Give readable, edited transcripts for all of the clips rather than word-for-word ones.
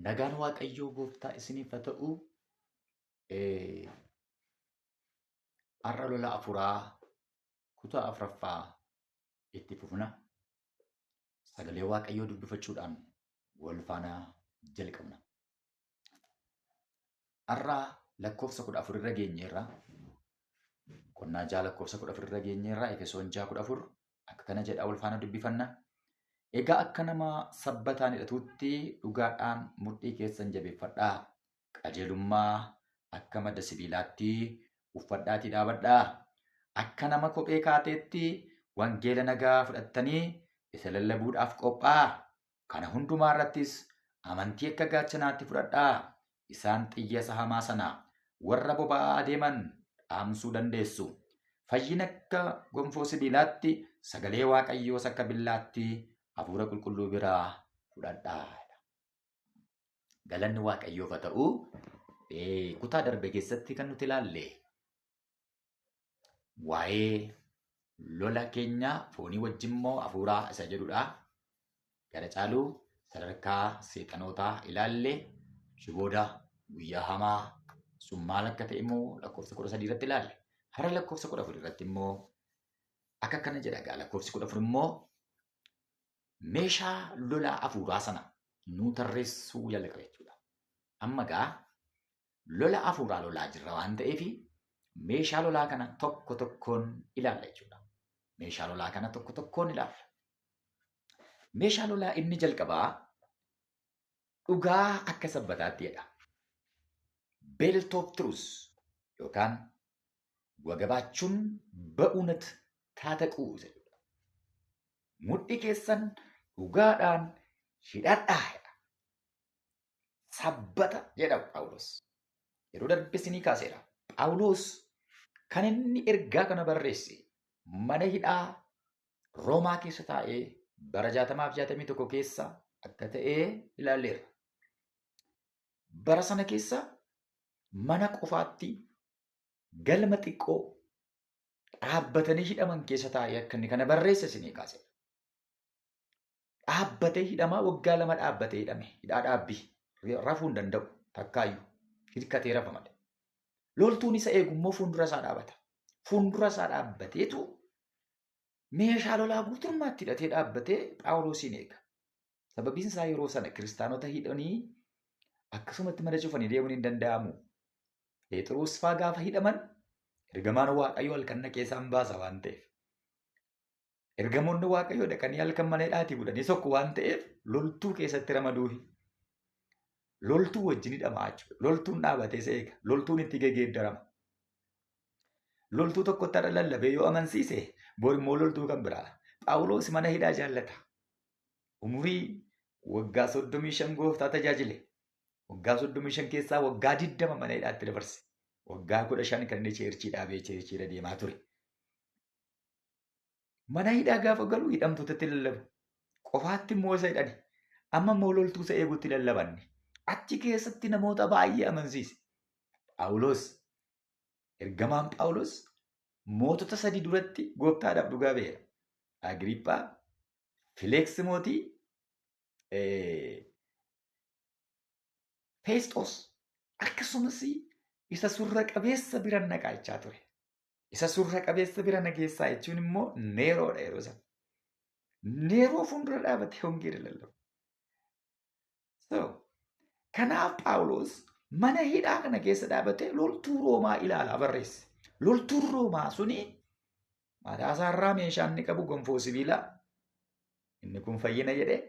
Nagaan Waaqayyoo Gooftaa isiniif haa ta'u. Har'a lola afuraa kutaa afuraffaa itti fufna. Sagalee Waaqayyoo dubbifachuudhaan wal faana jalqabna. Har'a lakkoofsa 14 irra geenyeerra. Qonnaa ja'a lakkoofsa 14 irra geenyeerra. Efesoon 6:14 akka kana jedha wal faana dubbifanna. Egaa akka nama sabbataan hidhatuutti dhugaadhaan mudhii keessan jabeeffadhaa. Qajeelummaa akka madda sibiilaatti uffadhaatii dhaabadhaa. Akka nama kophee kaateetti wangeela nagaa fudhattanii isa lallabuudhaaf qophaa'aa. Kana hundumaa irrattis amantii akka gaachanaatti fudhadhaa. Isaan xiyyeessa hamaa sana warra boba'aa adeeman dhaamsuu dandeessu. Fayyina akka gonfoo sibiilaatti, sagalee Waaqayyoos akka billaatti hafuura qulqulluu biraa fudhadhaa. Galanni Waaqayyoof haa ta'u. Kutaa darbe keessatti kan nuti ilaalle waa'ee lola keenya foonii wajjin immoo hafuuraa isa jedhudha. Gara caaluu sadarkaa seexanootaa ilaalle booda guyyaa hamaa sun maal akka ta'e immoo lakkoofsa 13 irratti ilaalle. Har'a lakkoofsa 14 irratti immoo akka kana jedha. Lakkoofsi 14 immoo meeshaa lolaa hafuuraa sana nu tarreessuu jalqaba jechuudha. Amma gaa lola hafuuraa lolaa jirra waan ta'eef meeshaa lolaa kana tokko tokkoon ilaalla jechuudha. Meeshaa lolaa kana tokko tokkoon ilaalla. Meeshaa lolaa inni jalqabaa dhugaa akka sabbataatti jedha. Belt of truth yookaan wagabaachuun በእውነት ታጠቁ jedhudha. Mudhii keessan dhugaadhaan hidhadhaa jedha. Sabbata jedha Phaawulos. Yeroo darbe isinii kaaseera. Phaawulos kan inni ergaa kana barreesse mana hidhaa Roomaa keessa taa'ee bara 661 keessa akka ta'ee ilaalleerra. Bara sana keessa mana qofaatti galma xiqqoo dhaabbatanii hidhaman keessa taa'ee akka inni kana barreesse isinii kaaseera. Dhaabbatee hidhamaa waggaa 2 dhaabbatee hidhame. Hidhaa dhaabbii rafuu hin danda'u takkaayyuu hirkatee rafa malee. Loltuun isa eegu immoo fuuldura isaa dhaabata. Fuuldura isaa dhaabbateetu meeshaa lolaa guutummaatti hidhatee dhaabbatee Phaawulosiin eega. Sababiin isaa yeroo sana kiristaanota hidhanii akkasumatti mana cufanii deemuun hin danda'amu. Phexros fa'aa gaafa hidhaman ergamaan Waaqayyoo halkan dhaqee isaan baasa waan ta'eef. Ergamoonni Waaqayyoo dhaqanii halkan mana hidhaatii budhanii sokku waan ta'eef loltuu keessatti ramaduufi. Loltuu wajjin hidhamaa jechuudha. Loltuun dhaabatee isa eega. Loltuun itti geeddarama. Loltuu tokkotti haadha lallabee yoo amansiise bor immoo loltuu kan biraa. Phaawulos mana hidhaa jaallata. Umurii waggaa 35 gooftaa tajaajile. Waggaa 35 keessaa waggaa 20 mana hidhaatti dabarse. Waggaa 15 kan inni cheerchii dhaabee cheerchiidha deemaa ture. Mana hidhaa gaafa galu hidhamtootatti lallabu. Qofaatti immoo isa hidhani. Amma immoo loltuu isa eegutti lallabanne. Achi keessatti namoota baay'ee amansiise. Phaawulos, ergamaan Phaawulos mootota 3 duratti gooftaadhaaf dhugaa ba'eera. Agriiphaa, Fileeks mootii, Feesxoos akkasumas isa surra qabeessa bira naqaa jechaa ture. Isa surra qabeessa bira nageessaa jechuun immoo Neeroodha yeroo sana. Neeroo fuuldura dhaabatee wangeela lallabu. Kanaaf Phaawulos mana hidhaa kana keessa dhaabatee loltuu Roomaa ilaalaa barreesse. Loltuun Roomaa suni mataa isaarraa meeshaa inni qabu gonfoo sibiilaa. Inni kun fayyina jedhee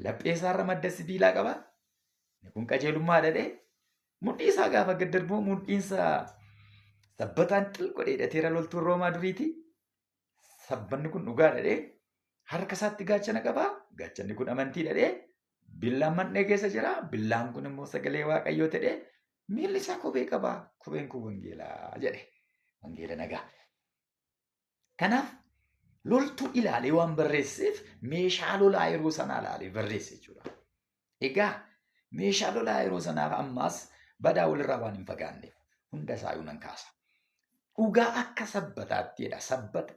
laphee isaarra madda sibiilaa qaba. Inni kun qajeelummaa jedhee mudhii isaa gaafa gad darbu mudhiinsa sabbataan xilqodhee hidhateera loltuun Roomaa duriiti. Sabbanni kun dhugaa jedhee harka isaatti gaachana qaba. Gaachanni kun amantii jedhee billaan man'ee keessa jira. Billaan kun immoo sagalee Waaqayyoo jedhee miilli isaa kophee qaba. Kopheen kun wangeelaa jedhe. Wangeela nagaa. Kanaaf loltuu ilaalee waan barreesseef meeshaa lolaa yeroo sanaa ilaalee barreesse jechuudha. Egaa meeshaa lolaa yeroo sanaaf ammaas badaa walirraa waan hin fagaanneef hunda isaayyuu nan kaasa. Dhugaa akka sabbataatti jedha. Sabbata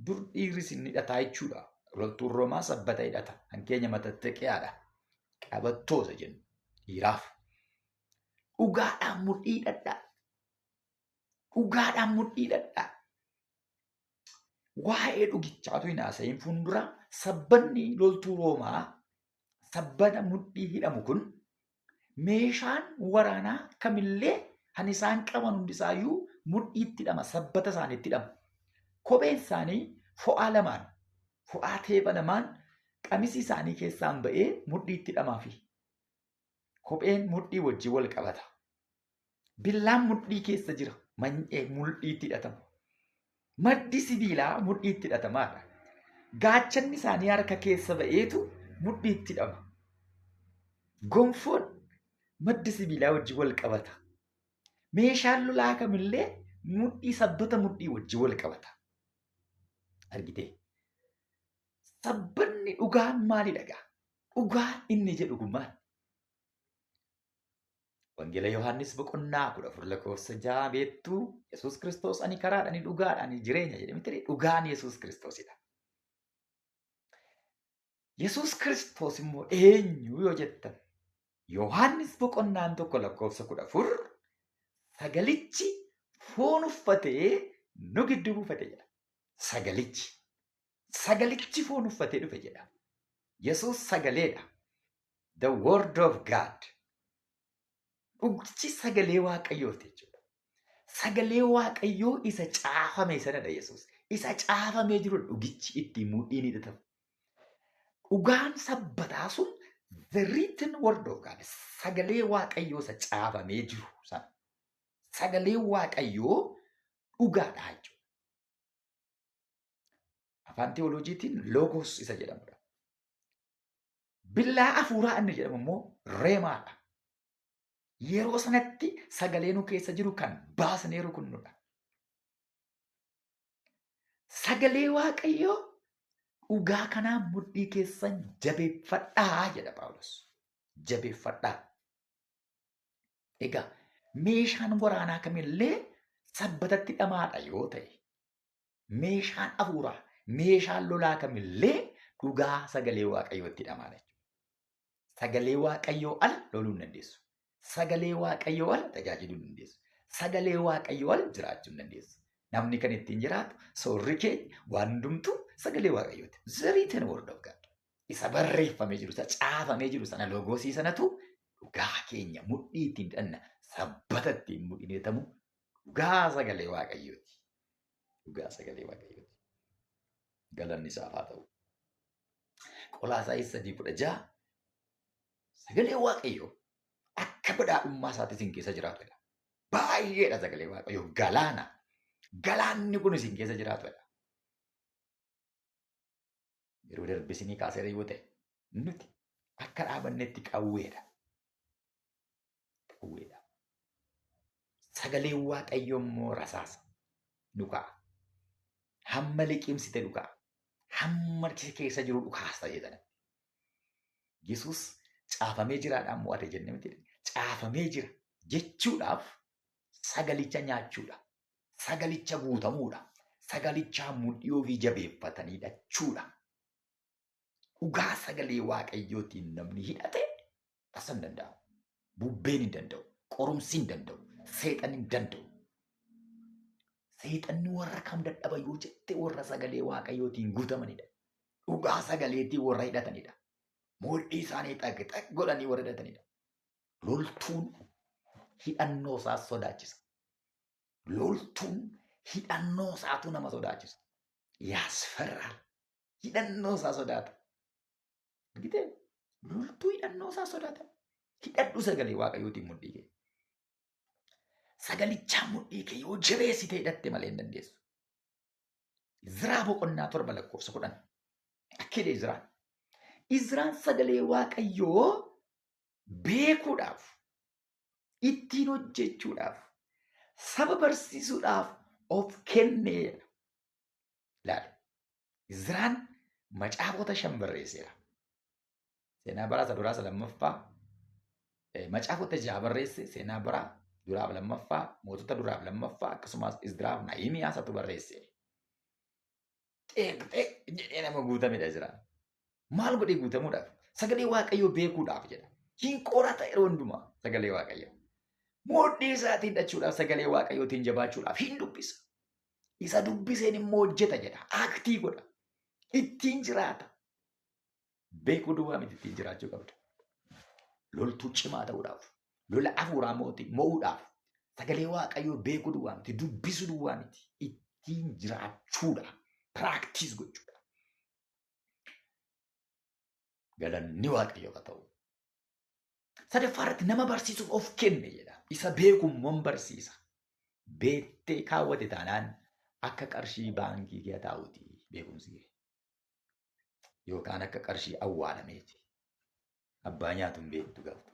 dur dhiirris hin hidhataa jechuudha. Loltuun Roomaa sabbata hidhata. Hankeenya matattaqiyaadha. Qabattoosa jennu. dhiiraaf. Dhugaadhaan mudhii hidhadhaa. Dhugaadhaan mudhii hidhadhaa. Waa'ee dhugichaatu hin haasa'iin fuuldura sabbanni loltuu Roomaa sabbana mudhii hidhamu kun meeshaan waraanaa kamillee kan isaan qaban hundisaayyuu mudhiitti hidhama, sabbata isaaniitti hidhama. Kopheen isaanii fo'aa lamaan, fo'aa teepha lamaan qamisii isaanii keessaan ba'ee mudhiitti hidhamaafi. Kopheen mudhii wajjin wal qabata. Billaan mudhii keessa jira, many'ee mudhiitti hidhatama. Maddi sibiilaa mudhiitti hidhatamaadha. Gaachanni isaanii harka keessa ba'eetu mudhiitti hidhama. Gonfoon maddi sibiilaa wajjin wal qabata. Meeshaan lolaa kamillee mudhii sabbata mudhii wajjin wal qabata. Argitee? Sabbanni dhugaan maalidha? Dhugaan inni jedhu kun maali? Wangeela Yohaannis boqonnaa 14 lakkoofsa 6 beektuu Yesuus Kiristoos ani karaadha, ani dhugaadha, ani jireenya jedhe miti dhugaan Yesuus Kiristoosidha. Yesuus Kiristoos immoo eenyu yoo jettan Yohaannis boqonnaan 1 lakkoofsa 14 sagalichi foon uffatee nu gidduu buufate jedha. Sagalichi foon uffatee dhufe jedha. Yesuus sagaleedha. The word of God. Dhugichi sagalee Waaqayyooti jechuudha. Sagalee Waaqayyoo isa caafame sanadha Yesuus. Isa caafamee jiru dhugichi ittiin mudhiin hidhatamu. Dhugaan sabbataa sun the written word of God. Sagalee Waaqayyoo isa caafamee jiru sana. Sagalee Waaqayyoo dhugaadha jechuudha. Afaan teolojiitiin logos isa jedhamudha. Billaa afuuraa inni jedhamu immoo reemaadha. Yeroo sanatti sagalee nu keessa jiru kan baasnee rukunnudha. Sagalee Waaqayyoo dhugaa kanaan mudhii keessan jabeeffadhaa jedha Phaawulos. Jabeeffadhaa. Egaa meeshaan waraanaa kamillee sabbatatti hidhamaadha yoo ta'e, meeshaan afuuraa, meeshaan lolaa kamillee dhugaa sagalee Waaqayyootti hidhamaadha. Sagalee Waaqayyoo ala loluu hin dandeessu. Sagalee Waaqayyoo ala tajaajiluu hin dandeessu. Sagalee Waaqayyoo ala jiraachuu hin dandeessu. Namni kan ittiin jiraatu soorri keenya waan hundumtuu sagalee Waaqayyooti. The written word of God. Isa barreeffamee jiru, isa caafamee jiru sana logoosii sanatu dhugaa keenya mudhii ittiin hidhanna, sabbata ittiin mudhiin hidhatamu dhugaa sagalee Waaqayyooti. Dhugaa sagalee Waaqayyooti. Galanni isaaf haa ta'u. Qolaasaayis 3:16 sagalee Waaqayyoo akka badhaadhummaa isaatti isin keessa jiraatudha. Baay'eedha sagalee Waaqayyoo galaana. Galaanni kun isin keessa jiraatudha. Yeroo darbe isinii kaasee yoo ta'e nuti akka dhaabannetti qawweedha. Qawweedha. Sagalee Waaqayyoo immoo rasaasa dhukaa. Hamma liqimsite dhukaa. Hamma keessa jiru dhukaasa jedhanii. Yesuus caafamee jiraadhaan mo'ate jenne miti. Caafamee jira jechuudhaaf sagalicha nyaachuudha. Sagalicha guutamuudha. Sagalicha mudhii ofii jabeeffataniidha jechuudha. Dhugaa sagalee Waaqayyootiin namni hidhate tasa hin danda'u. Bubbeen hin danda'u. Qorumsi hin danda'u. Seexanni hin danda'u. Seexanni warra kam dadhaba yoo jette warra sagalee Waaqayyootiin guutamanidha. Dhugaa sagaleetiin warra hidhatanidha. Mudhii isaanii xaq godhanii warra hidhatanidha. Loltuun hidhannoo isaas sodaachisa. Loltuun hidhannoo isaatu nama sodaachisa. Yaasfarraal. Hidhannoo isaa sodaata. Argitee? Loltuu hidhannoo isaa sodaata. Hidhadhu sagalee Waaqayyootiin mudhii kee. Sagalichaa mudhii kee yoo jabeessitee hidhatte malee hin dandeessu. Izraa boqonnaa 7 lakkoofsa 10. Akkidha Izraan. Izraan sagalee Waaqayyoo beekuudhaaf, ittiin hojjechuudhaaf, saba barsiisuudhaaf of kenneedha. Ilaali. Izraan macaafota 5 barreesseera. Seenaa baraa isa duraa isa lammaffaa. Macaafota 6 barreesse. Seenaa baraa duraaf lammaffaa. Mootota duraaf lammaffaa. Akkasumas Izraaf Nahimiyaa isatu barreesse. Xeeqxee jedhee nama guutamedha Izraan. Maal godhee guutamuudhaaf? Sagalee Waaqayyoo beekuudhaaf jedha. hin qorata yeroo hundumaa sagalee Waaqayyo. Mudhii isaatiin hidhachuudhaaf sagalee Waaqayyootiin jabaachuudhaaf hin dubbisa. Isa dubbiseen immoo hojjeta jedha. Aaktii godha. Ittiin jiraata. Beekuu duwwaa miti ittiin jiraachuu qabda. Loltuu cimaa ta'uudhaaf, lola hafuuraa mo'uudhaaf sagalee Waaqayyoo beekuu duwwaa miti, dubbisuu duwwaa miti. Ittiin jiraachuudha. Piraaktiis gochuudha. Galanni Waaqayyoof haa ta'u. Sadaffaarratti nama barsiisuuf of kenne jedha. Isa beekummoon barsiisa. Beettee kaawwate taanaan akka qarshii baankii kee taa'uuti beekumsi kee. Yookaan akka qarshii awwaalameeti. Abbaa nyaatuun beektu galtu.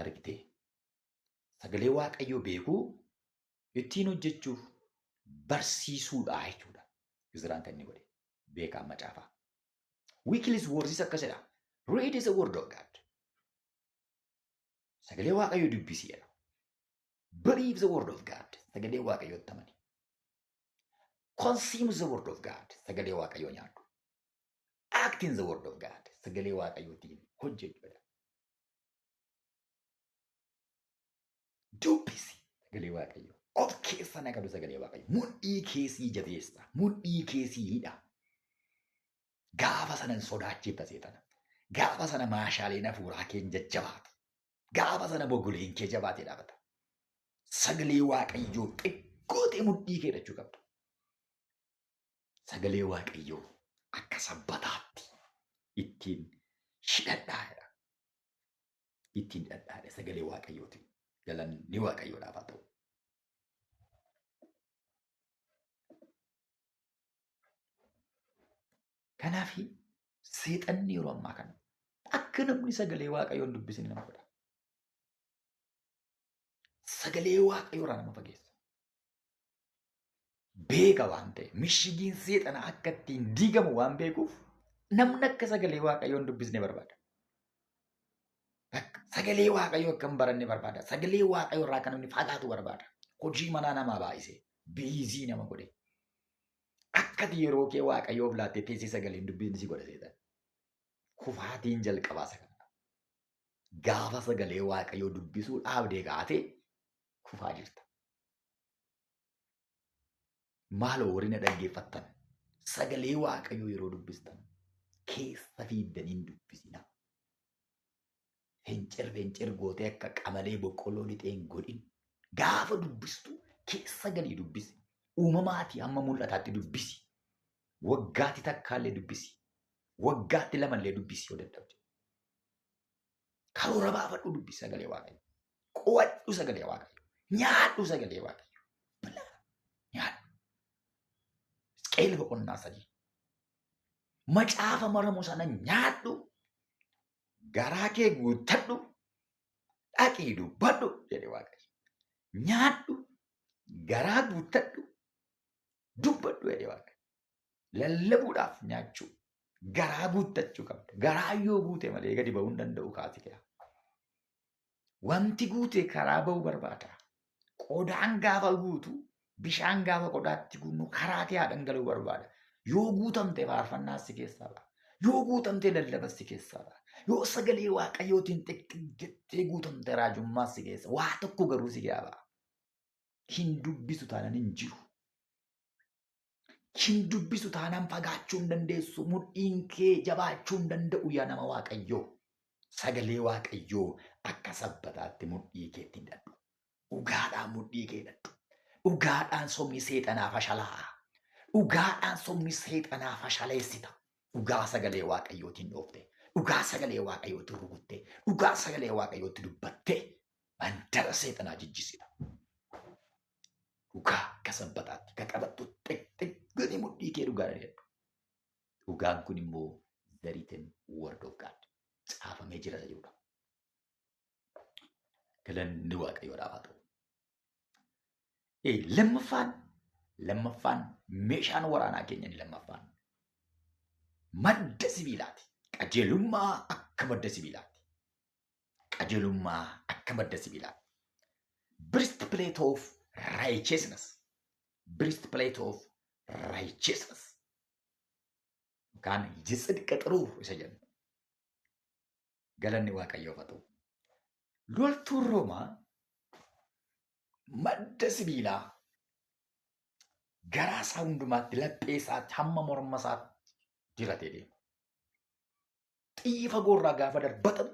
Argitee sagalee Waaqayyoo beekuu ittiin hojjechuuf barsiisuudha jechuudha. Izraan kan inni godhe beekaa macaafaa. Wiikilis woorsis akkasidha. Read is the word of God. Sagalee Waaqayyoo dubbisiidha. Believe the word of God. Sagalee Waaqayyootti amani. Consume the word of God. Sagalee Waaqayyoo nyaadhu. Act in the word of God. Sagalee Waaqayyootiin hojjechuudha. Dubbisi sagalee Waaqayyoo. Of keessa naqadu sagalee Waaqayyoo. Mudhii keessii jabeessa. Mudhii keessii hidha. Gaafa sanan sodaachifta seetana. Gaafa sana maashaaleen hafuuraa keen jajjabaata. Gaafa sana bogoleen kee jabaatee dhaabata. Sagalee Waaqayyoo xiqqootee mudhii kee hidhachuu qabda. Sagalee Waaqayyoo akka sabbataatti ittiin hidhadhaadha. Ittiin hidhadhaadha sagalee Waaqayyootiin. Galanni Waaqayyoodhaaf haa ta'u. Kanaaf seexanni yeroo ammaa kana akka namni sagalee Waaqayyoon dubbisne nama godha. Sagalee Waaqayyoo irraa nama fageessa. Beeka waan ta'e mishigiin seexanaa akka ittiin diigamu waan beekuuf namni akka sagalee Waaqayyoon dubbisne barbaada. Sagalee Waaqayyoo akka hin baranne barbaada. Sagalee Waaqayyoo irraa kan namni fagaatu barbaada. Hojii manaa namaa baay'isee biizii nama godhe. Akkati yeroo kee Waaqayyoof laattee teessee sagaleen dubbisni si godha seetan. Kufaatiin jalqabaa isa kana. Gaafa sagalee Waaqayyoo dubbisuu dhaabdee kaatee kufaa jirta. Maaloo warri na dhaggeeffattan sagalee Waaqayyoo yeroo dubbistan keessa fiiddaniin dubbisina. Fincir gootee akka qamalee boqqolloo lixeen godhin gaafa dubbistu keessa galii dubbisi. Uumamaatii hamma mul'ataatti dubbisi. Waggaatti takkaallee dubbisi. Waggaatti lamallee dubbisi yoo dadhabde. Karoora baafadhu dubbisi sagalee Waaqayyoo. Qo'adhu sagalee Waaqayyoo. Nyaadhu sagalee Waaqayyoo. Nyaadhu. Qeel boqonnaa 3. Macaafa maramu sana nyaadhu. Garaa kee guuttadhu. Dhaqii dubbadhu jedhe Waaqayyo. Nyaadhu. Garaa guuttadhu. Dubbadhu jedhe Waaqayyo. Lallabuudhaaf nyaachuu. Garaa guuttachuu qabda. Garaa yoo guute malee gadi ba'uu hin danda'u kaati kee. Wanti guute karaa ba'uu barbaada. Qodaan gaafa guutu bishaan gaafa qodaatti guunnu karaa kee dhangala'uu barbaada. Yoo guutamte faarfannaas si keessaa ba'a. Yoo guutamte lallabas si keessaa ba'a. Yoo sagalee Waaqayyootiin xiqqeettee guutamte raajummaas si keessa. Waa tokko garuu si gaaba. Hin dubbisu taanaan hin jiru. Hin dubbisu taanaan fagaachuu hin dandeessu. Mudhiin kee jabaachuu hin danda'u yaa nama Waaqayyoo. Sagalee Waaqayyoo akka sabbataatti mudhii keetti hidhadhu. Dhugaadhaan mudhii kee hidhadhu. Dhugaadhaan somni seexanaa fashalaa. Dhugaadhaan somni seexanaa fashaleessita. Dhugaa sagalee Waaqayyootiin dhoofte. Dhugaa sagalee Waaqayyootiin rukutte. Dhugaa sagalee Waaqayyootiin dubbatte. Mandara seexanaa jijjisita. Dhugaa akka sabbataatti akka qabattu xiqqeetti mudhii kee dhugaadhaan hidhadhu. Dhugaan kun immoo the written word of God. Caafamee jira jechuudha. Galanni Waaqayyoodhaaf haa ta'u. Lammaffaan meeshaan waraanaa keenya ni lammaffaan. Madda sibiilaati. Qajeelummaa akka madda sibiilaati. Qajeelummaa akka madda sibiilaati. Breastplate of righteousness. Breastplate of righteousness. Yookaan jitsidqa xuruu isa jennu. Galanni Waaqayyoof haa ta'u. Loltuun Roomaa madda sibiilaa garaa isaa hundumaatti laphee isaatti hamma morma isaatti diratee deema. Xiyyi fagoorraa gaafa darbatamu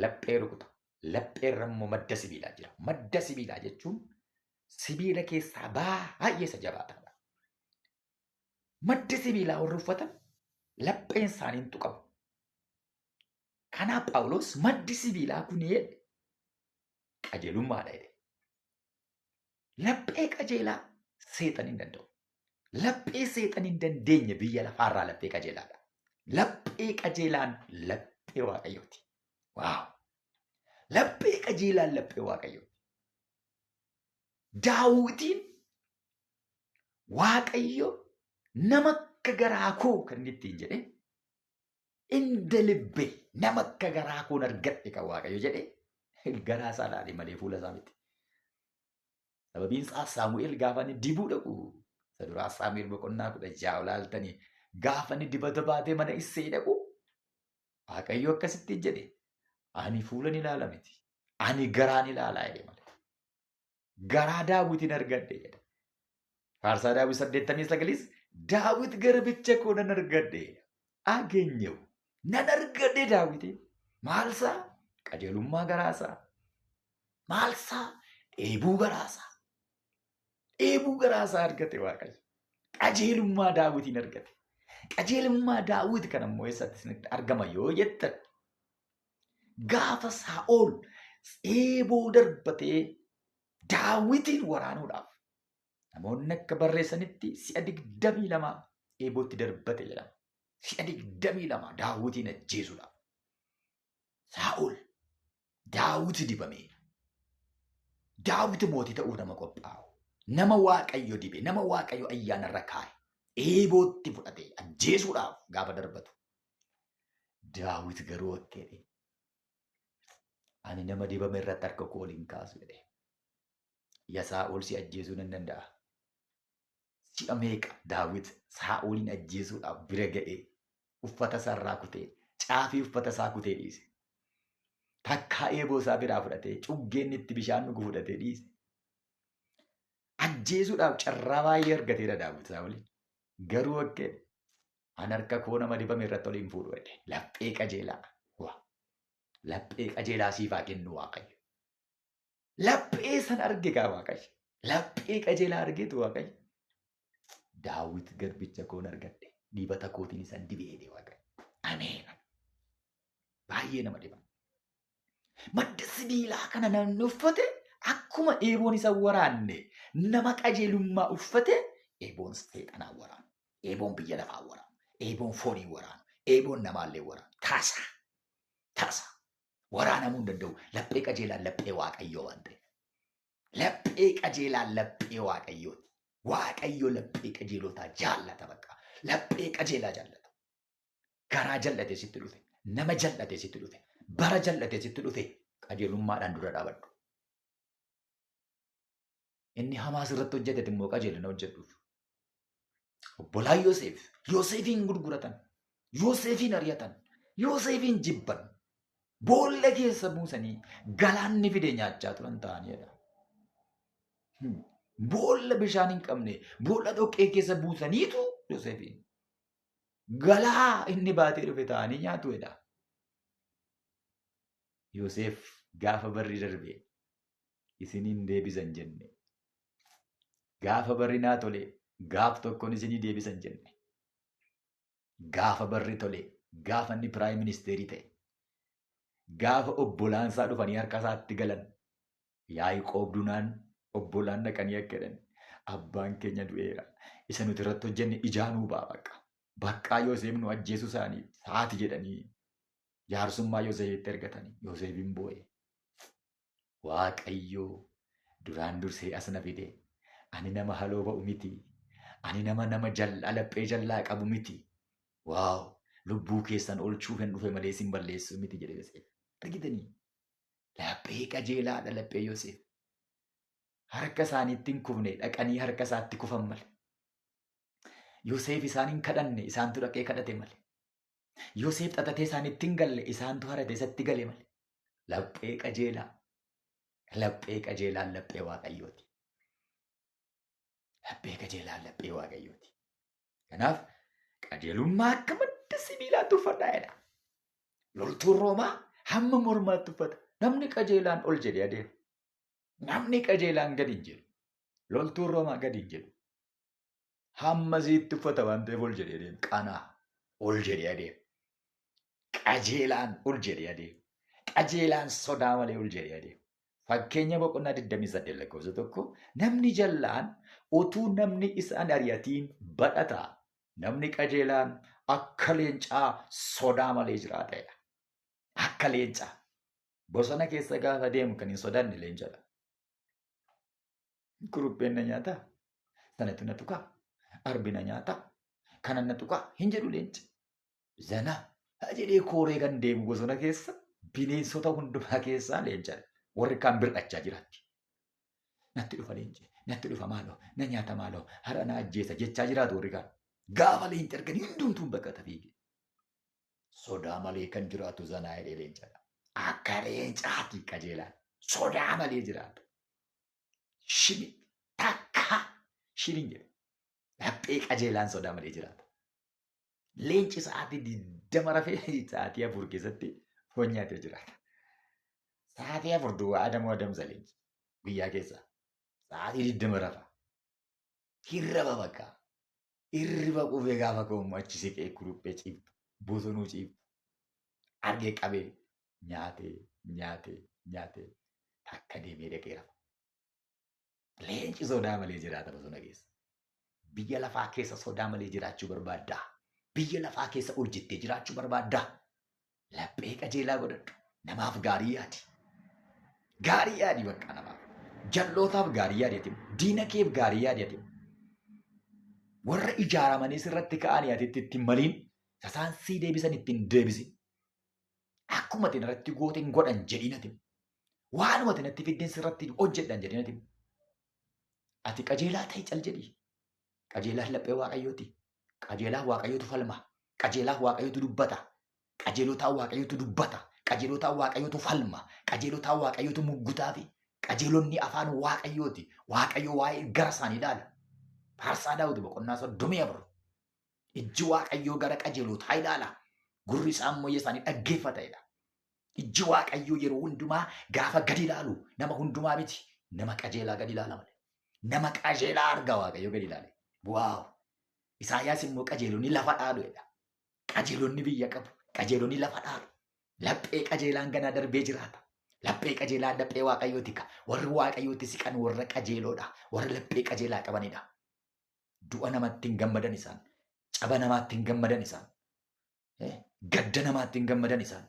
laphee rukuta. Lapheerra immoo madda sibiilaa jira. Madda sibiilaa jechuun sibiila keessaa baay'ee isa jabaataadha. Madda sibiilaa warri uffatan lapheen isaanii hin tuqamu. Kanaaf Phaawulos maddi sibiilaa kun qajeelummaadha jedhe. Laphee qajeelaa seexan hin danda'u. Laphee seexan hin dandeenye biyya lafaarraa laphee qajeelaadha. Laphee qajeelaan laphee Waaqayyooti. Waaw! Laphee qajeelaan laphee Waaqayyooti. Daawitiin Waaqayyo nama akka garaa koo kan inni ittiin jedhe inda libbee nama akka garaa koon argadhe kan Waaqayyo jedhe garaa isaa ilaale malee fuula isaa miti. Sababiin isaa Saamu'eel gaafa inni dibuu dhaqu isa duraa Saamu'eel boqonnaa 16 ilaaltanii gaafa inni dibata baatee mana Isseey dhaqu Waaqayyo akkasittiin jedhe ani fuulan ilaala miti ani garaan ilaalaa jedhe malee. Garaa Daawitiin argadhe jedhe. Faarsaa Daawit 89 Daawit garbicha koo nan argadhe ageenyew nan argadhe Daawitiin maalsaa qajeelummaa garaasaa maalsaa dheebuu garaasaa argate Waaqayyo. Qajeelummaa Daawitiin argate. Qajeelummaa Daawit kan ammoo eessatti argama yoo jettan gaafa Saa'ol eeboo darbatee Daawitiin waraanuudhaaf namoonni akka barreessanitti si'a 22 eebootti darbate jedhama. Si'a 22 Daawitiin ajjeesuudhaaf. Saa'ol Daawit dibamee Daawit mootii ta'uu nama qophaa'u. Nama Waaqayyo dibe, nama Waaqayyo ayyaanarra kaa'e. Eebootti fudhatee ajjeesuudhaaf gaafa darbatu. Daawit garuu akka jedhe ani nama dibame irratti harka koo ol hin kaasu jedhe. Ya Saa'ol si ajjeesuu nan danda'a. Si'a meeqa Daawit Saa'olin ajjeesuudhaaf bira ga'ee uffata isaarraa kutee caafii uffata isaa kutee dhiise. Takkaa eeboo isaa biraa fudhatee cuggeen itti bishaan dhugu fudhatee dhiise. Ajjeesuudhaaf carraa baay'ee argateera Daawit Saa'olin. Garuu akka an harka koo nama dibame irratti ol hin fuudhu jedhe. Laphee qajeelaa. Laphee qajeelaa siif haa kennu Waaqayyo. Laphee san arge gaa Waaqayyo. Laphee qajeelaa argeetu Waaqayyo. Daawit garbicha koon argadhe. Dibata kootiin isan dibee jedhe Waaqayyo. Ameen. Baay'ee nama dhiba. Madda sibiilaa kana namni uffate akkuma eeboon isa waraanne nama qajeelummaa uffate eeboon seexanaa waraanu. Eeboon biyya lafaa waraanu. Eeboon foonii waraanu. Eeboon namaallee waraanu. Tasa. Waraanamuu hin danda'u. Laphee qajeelaan laphee Waaqayyoo waan ta'eef. Laphee qajeelaan laphee Waaqayyooti. Waaqayyo laphee qajeelotaa jaallata bakka. Laphee qajeelaa jaallata. Garaa jal'atee sitti dhufe. Nama jal'atee sitti dhufe. Bara jal'atee sitti dhufe. Qajeelummaadhaan dura dhaabadhu. Inni Hamaas irratti hojjetete immoo qajeelina hojjedhuuf. Obbolaan Yoosef. Yoosefiin gurguratan. Yoosefiin ari'atan. Yoosefiin jibban. Boolla keessa buusanii galaanni fidee nyaachaa turan ta'aniidha. Boolla bishaan hin qabne boolla dhoqqee keessa buusaniitu Yoosefiin galaa inni baatee dhufe ta'anii nyaatuudha. Yoosef gaafa barri darbe isiniin deebisan jenne. Gaafa barri naa tole gaaf tokkoon isinii deebisan jenne. Gaafa barri tole gaafa inni piraayim ministeerii ta'e. Gaafa obbolaan isaa dhufanii harka isaatti galan Yaaqoob dunaan obbolaan dhaqanii akka jedhan abbaan keenya du'eera. Isa nuti irratti hojjenne ijaanuu ba'a bakka Yoosef nu ajjeesuu isaanii haati jedhanii jaarsummaa Yoosefitti ergatanii Yoosefin boo'e. Waaqayyoo duraan dursee as na fide. Ani nama haloo ba'u miti. Ani nama laphee jallaa qabu miti. Waaw! Lubbuu keessan oolchuuf hin dhufe malee isin balleessuu miti jedhe Yoosef. Argitanii? Laphee qajeelaadha laphee Yoosef. Harka isaaniitti hin kufne dhaqanii harka isaatti kufan male. Yoosef isaan hin kadhanne isaantu dhaqee kadhate male. Yoosef xaxatee isaanitti hin galle isaantu harate isatti gale malee. Laphee qajeelaa. Laphee qajeelaan laphee Waaqayyooti. Laphee qajeelaan laphee Waaqayyooti. Kanaaf qajeelummaa akka madda sibiilaatti uffadhaa jedha. Loltuun Roomaa hamma mormaatti uffata. Namni qajeelaan ol jedhee adeema. Namni qajeelaan gadi hin jedhu. Loltuun Roomaa gadi hin jedhu. Hamma isiitti uffata waan ta'eef ol jedhee adeema. Qanaa ol jedhee adeema. Qajeelaan ol jedhee adeema. Qajeelaan sodaa malee ol jedhee adeema. Fakkeenya boqonnaa 28:1 namni jallaan utuu namni isaan ari'atiin badhataa. Namni qajeelaan akka leencaa sodaa malee jiraatedha. Akka leencaa. Bosona keessa gaafa deemu kan hin sodaanne leencadha. Kurupheen na nyaataa. Sanatu na tuqaa. Arbi na nyaataa. Kana na tuqaa. Hin jedhu leenca. Zana jedhee kooree kan deemu bosona keessa bineensota hundumaa keessaa leencadha. Warri kaan bir'achaa jiraatti. Natti dhufa leenci. Natti dhufa maaloo. Na nyaata maaloo. Hara na ajjeesa jechaa jiraatu warri kaan. Gaafa leenca arganii hundumtuun baqata fiige. Sodaa malee kan jiraatu zanaa jedhee leencadha. Akka leencaati qajeelaan. Sodaa malee jiraata. Shini takka shinin jedhu. Laphee qajeelaan sodaa malee jiraata. Leenci sa'aatii 20 rafee sa'aatii 4 keessatti foon nyaatee jiraata. Sa'aatii 4 duwwaa adamoo adamsa leenci. Guyyaa keessa. Sa'aatii 20 rafa. Hirraba bakka. Hirriba qubee gaafa ka'ummu achi siqee kuruphee ciibtu. Bosonuu ciibtu. Argee qabee nyaatee akka deemee dhaqee rafa. Leenci sodaa malee jiraata bosona keessa. Biyya lafaa keessa sodaa malee jiraachuu barbaaddaa. Biyya lafaa keessa ol jettee jiraachuu barbaaddaa. Laphee qajeelaa godhadhu. Namaaf gaarii yaadi. Gaarii yaadi bakka namaaf. Jallootaaf gaarii yaadi. Diina keef gaarii yaadi. Warra ijaaramanii sirratti ka'anii atitti ittiin maliin sasaan sii deebisan ittiin deebisin. Akkuma ati irratti gootiin godhan jedhinati. Waanuma ati natti fiddeen sirratti hojjedhan jedhinati. Ati qajeelaa ta'e cal jedhi. Qajeelaan laphee Waaqayyooti. Qajeelaan Waaqayyootu falma. Qajeelaan Waaqayyootu dubbata. Qajeelotaan Waaqayyootu dubbata. Qajeelotaan Waaqayyootu falma. Qajeelotaan Waaqayyootu muggutaafi. Qajeelonni afaan Waaqayyooti. Waaqayyo waa'ee gara isaanii ilaala. Faarsaa Daawit boqonnaa 34. Ijji Waaqayyoo gara qajeelotaa ilaala. Gurri isaa immoo isaanii dhaggeeffatedha. Ijji Waaqayyoo yeroo hundumaa gaafa gadi ilaalu nama hundumaa miti. Nama qajeelaa gadi ilaala malee. Nama qajeelaa arga Waaqayyoo gadi ilaale. Waaw! Isaayyaas immoo qajeelonni lafa dhaaluudha. Qajeelonni biyya qabu. Qajeelonni lafa dhaalu. Laphee qajeelaan ganaa darbee jiraata. Laphee qajeelaan laphee Waaqayyooti. Warri Waaqayyooti siqan warra qajeeloodha. Warra laphee qajeelaa qabanidha. Du'a namaatti hin gammadan isaan. Caba namaatti hin gammadan isaan. Gadda namaatti hin gammadan isaan.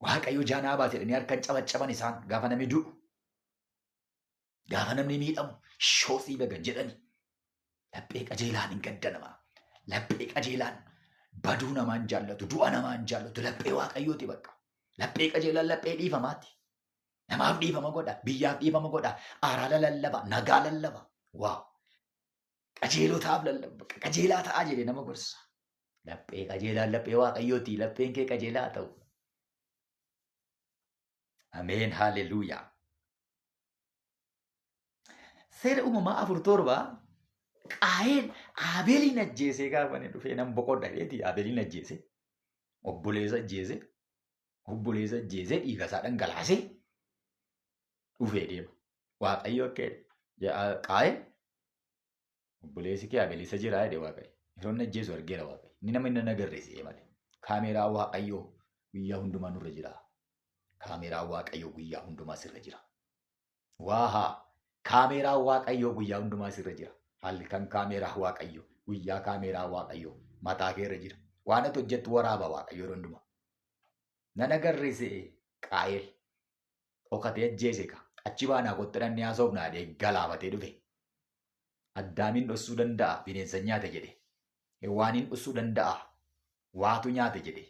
Waaqayyo jaanaa baate jedhanii harkaan cabacaban isaan gaafa namni du'u. Gaafa namni miidhamu shoosii baga jedhani. Laphee qajeelaan hin gadda namaa. Laphee qajeelaan baduu namaan jaallatu, du'a namaan jaallatu, laphee Waaqayyooti bakka. Laphee qajeelaan laphee dhiifamaati. Namaaf dhiifama godha, biyyaaf dhiifama godha, araara lallaba, nagaa lallaba. Waaw! Qajeelotaaf lallaba, qajeelaa ta'aa jedhee nama gorsa. Laphee qajeelaan laphee Waaqayyooti, lapheen kee qajeelaa ta'u. Ameen, haalleluuyaa. Seera uumamaa 4:7 Qaayeen Abeeliin ajjeesee gaafa inni dhufee nan boqodha dheeti Abeeliin ajjeese. Obboleessa ajjeese. Obboleessa ajjeesee dhiiga isaa dhangalaasee dhufee deema. Waaqayyo akka Qaayeen obboleessi kee Abeel isa jira jedhe Waaqayyo. Yeroo inni ajjeesu argeera Waaqayyo. Inni nama inni agarsiise malee. Kaameeraa Waaqayyoo guyyaa hundumaa nurra jira. Kaameeraa Waaqayyoo guyyaa hundumaa sirra jira. Waahaa! Kaameeraa Waaqayyoo guyyaa hundumaa sirra jira. Haalli kan kaameeraa Waaqayyoo guyyaa kaameeraa Waaqayyoo mataa kee irra jira. Waan ati hojjettu waraaba Waaqayyoo yeroo hundumaa. Nan agarsiise Qaayeel dhokatee ajjeese ka. Achi baanaa qottadhannee haasofnaa jedhee galaafatee dhufe. Addaamiin dhossuu danda'a bineensa nyaate jedhe. Hewaaniin dhossuu danda'a waatu nyaate jedhe.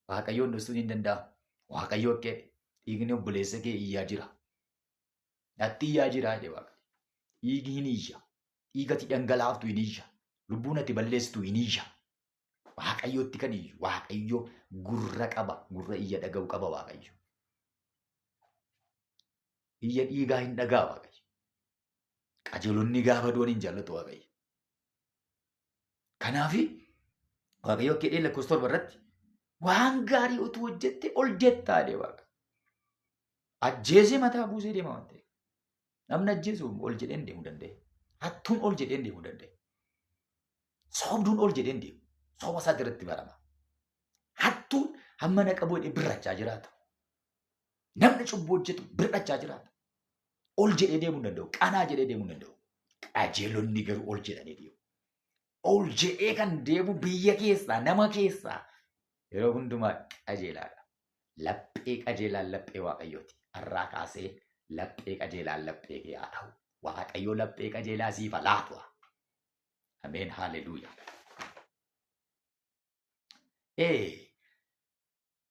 Waaqayyoon dhossuun hin danda'amu. Waaqayyoo akka dhiigni obboleessa kee iyyaa jira. Natti iyyaa jira jedhe Waaqayyo. Dhiigi hin iyya. Dhiigati dhangalaaftu hin iyya. Lubbuun ati balleessitu hin iyya. Waaqayyootti kan iyyu. Waaqayyo gurra qaba. Gurra iyya dhaga'u qaba Waaqayyo. Iyya dhiigaa hin dhagaa Waaqayyo. Qajeelonni gaafa du'an hin jaallatu Waaqayyo. Kanaafi Waaqayyo akka jedhee lakkoofsa 7 irratti waan gaarii utuu hojjette ol jettaa jedhee Waaqa. Ajjeesee mataa buusee deema waan ta'eef. Namni ajjeesu ol jedhee hin deemuu danda'e. Hattuun ol jedhee hin deemuu danda'e. Soobduun ol jedhee hin deemu. Sooba isaatti irratti barama. Hattuun hamma na qabu jedhee birrachaa jiraata. Namni cubbuu hojjetu birrachaa jiraata. Ol jedhee deemuu hin danda'u. Qanaa jedhee deemuu hin danda'u. Qajeelonni garuu ol jedhanii deemu. Ol jedhee kan deemu biyya keessaa, nama keessaa yeroo hundumaa qajeelaadha. Laphee qajeelaan laphee Waaqayyooti. Har'aa kaasee laphee qajeelaan laphee kee haa ta'u. Waaqayyo laphee qajeelaa siif haa laatu. Ameen. Haalleluuyaa.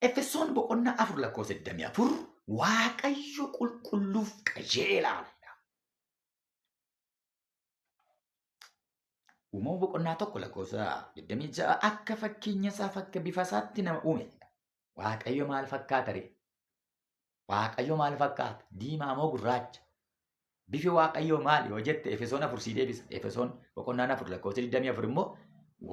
Efesoon boqonnaa 4 lakkoofsa 24 Waaqayyo qulqulluuf qajeelaadha. Uumama boqonnaa 1 lakkoofsa 26 akka fakkeenya isaaf akka bifa isaatti nama uume. Waaqayyo maal fakkaata ree? Waaqayyo maal fakkaata? Diimaa moo gurraacha? Bifi Waaqayyo maali yoo jette Efesoon 4 sii deebisa. Efesoon boqonnaa 4 lakkoofsa 24 immoo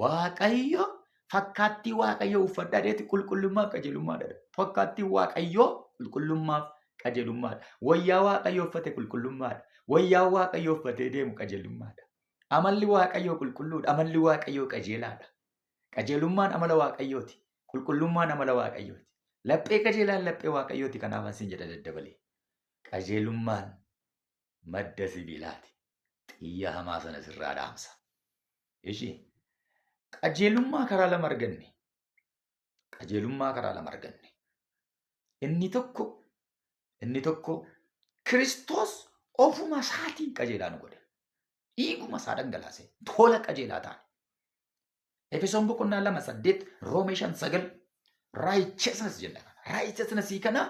Waaqayyo fakkaattii Waaqayyo uffadhaa deetti qulqullummaaf qajeelummaadha. Fakkaattii Waaqayyo qulqullummaaf qajeelummaadha. Wayyaa Waaqayyo uffate qulqullummaadha. Wayyaa Waaqayyo uffatee deemu qajeelummaadha. Amalli Waaqayyo qulqulluudha. Amalli Waaqayyo qajeelaadha. Qajeelummaan amala Waaqayyooti. Qulqullummaan amala Waaqayyooti. Laphee qajeelaan laphee Waaqayyooti. Kanaaf ansin jedha daddabalee. Qajeelummaan madda sibiilaati. Xiyya hamaa sana sirraa dhaamsa. Ishii qajeelummaa karaa lama arganne. Qajeelummaa karaa lama arganne. Inni tokko Kiristoos ofuma isaatiin qajeelaa nu godhe. Dhiiguma isaa dhangalaasee tola qajeelaa ta'an. Efesoon boqonnaa 2:8 Roomee 5:9 righteousness jenna. Righteousness kana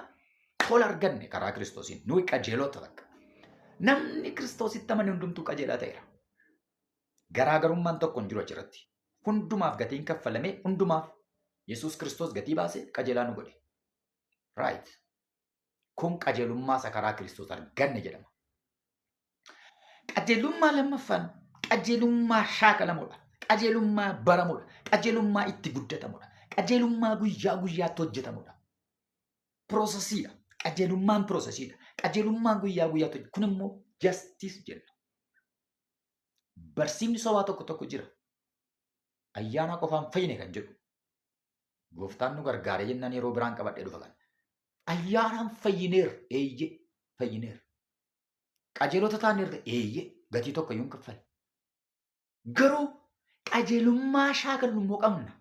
tola arganne karaa Kiristoosiin. Nuyi qajeelota bakka. Namni Kiristoositti amane hundumtuu qajeelaa ta'eera. Garaagarummaan tokko hin jiru achirratti. Hundumaaf gatiin kaffalamee hundumaaf Yesuus Kiristoos gatii baasee qajeelaa nu godhe. Right. Kun qajeelummaa isa karaa Kiristoos arganne jedhama. Qajeelummaa lammaffaan qajeelummaa shaakalamuudha. Qajeelummaa baramuudha. Qajeelummaa itti guddatamuudha. Qajeelummaa guyyaa guyyaatti hojjetamuudha. Piroosesiidha. Qajeelummaan piroosesiidha. Qajeelummaan guyyaa guyyaatti hojjetamu. Kun immoo justice jenna. Barsiifni sobaa tokko jira. Ayyaana qofaan fayyine kan jedhu. Gooftaan nu gargaaree jennaan yeroo biraan qabadhee dhufa kana. Ayyaanaan fayyineera. Eeyyee fayyineera. Qajeelota taaneerra eeyyee gatii tokko iyyuu hin kaffalle. Garuu qajeelummaa shaakallu immoo qabna.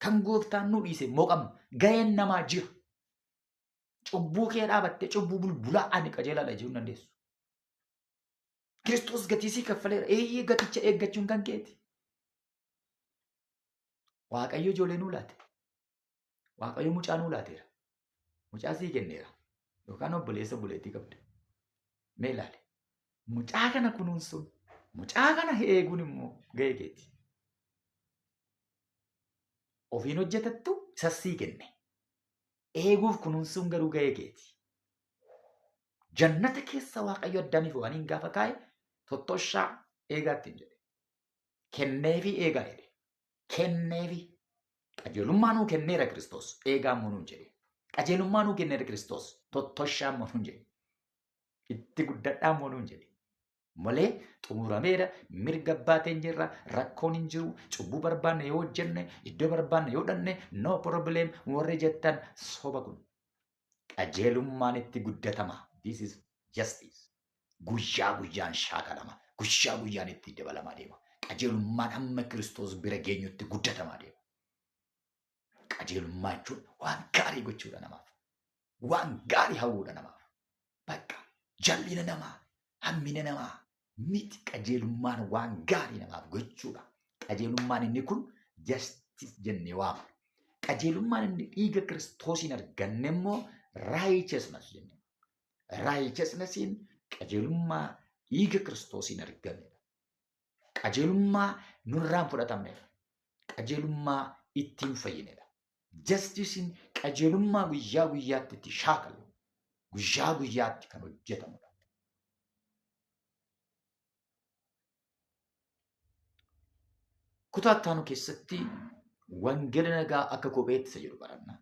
Kan gooftaan nu dhiise immoo qabna. Ga'een namaa jira. Cubbuu kee dhaabattee cubbuu bulbulaa ani qajeelaadha jechuu hin dandeessu. Kiristoos gatii sii kaffaleera. Eeyyee gaticha eeggachuun kan keeti. Waaqayyo ijoollee nuu laate. Waaqayyo mucaa nuu laateera. Mucaa sii kenneera. Yookaan obboleessa buleettii qabda. Mee ilaali. Mucaa kana kunuunsuun, mucaa kana eeguun immoo ga'ee keeti. Ofiin hojjetattu isas sii kenne. Eeguuf kunuunsuun garuu ga'ee keeti. Jannata keessa Waaqayyo Addaamiif waan hin gaafa kaa'e tottoshaa eegaatti hin jedhe. Kenneefi eegaa jedhe. Kenneefi. Qajeelummaa nuu kenneera Kiristoos. Eegaa immoo nuun jedhe. Qajeelummaa nuu kenneera Kiristoos. Tottoshaa immoo nuun jedhe. Itti guddadhaa immoo nuun jedhe. Malee xumurameera mirga abbaateen jirra rakkoon hin jiru cubbuu barbaanne yoo hojjenne iddoo barbaanne yoo dhanne no problem warri jettan soba kun qajeelummaan itti guddatama. This is justice. Guyyaa guyyaan shaakalama. Guyyaa guyyaan itti dabalamaa deema. Qajeelummaan hamma Kiristoos bira geenyutti guddatamaa deema. Qajeelummaa jechuun waan gaarii gochuudha namaaf. Waan gaarii hawwuudha namaaf. Bakka jallina namaa, hammina namaa miti qajeelummaan waan gaarii namaaf gochuudha. Qajeelummaan inni kun justice jennee waama. Qajeelummaan inni dhiiga Kiristoosiin arganne immoo righteousness jennee. Righteousnessiin qajeelummaa dhiiga Kiristoosiin arganne. Qajeelummaa nurraan fudhatamne. Qajeelummaa ittiin fayyinedha. Jastisii qajeelummaa guyyaa guyyaatti itti shaakalu guyyaa guyyaatti kan hojjetamudha. Kutaa ittaanu keessatti wangeela nagaa akka kopheetti isa jedhu baranna.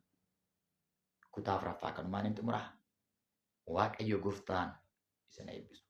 Kutaa afuraffaa kanumaan hin xumuraa. Waaqayyo gooftaan isa na eebbisu.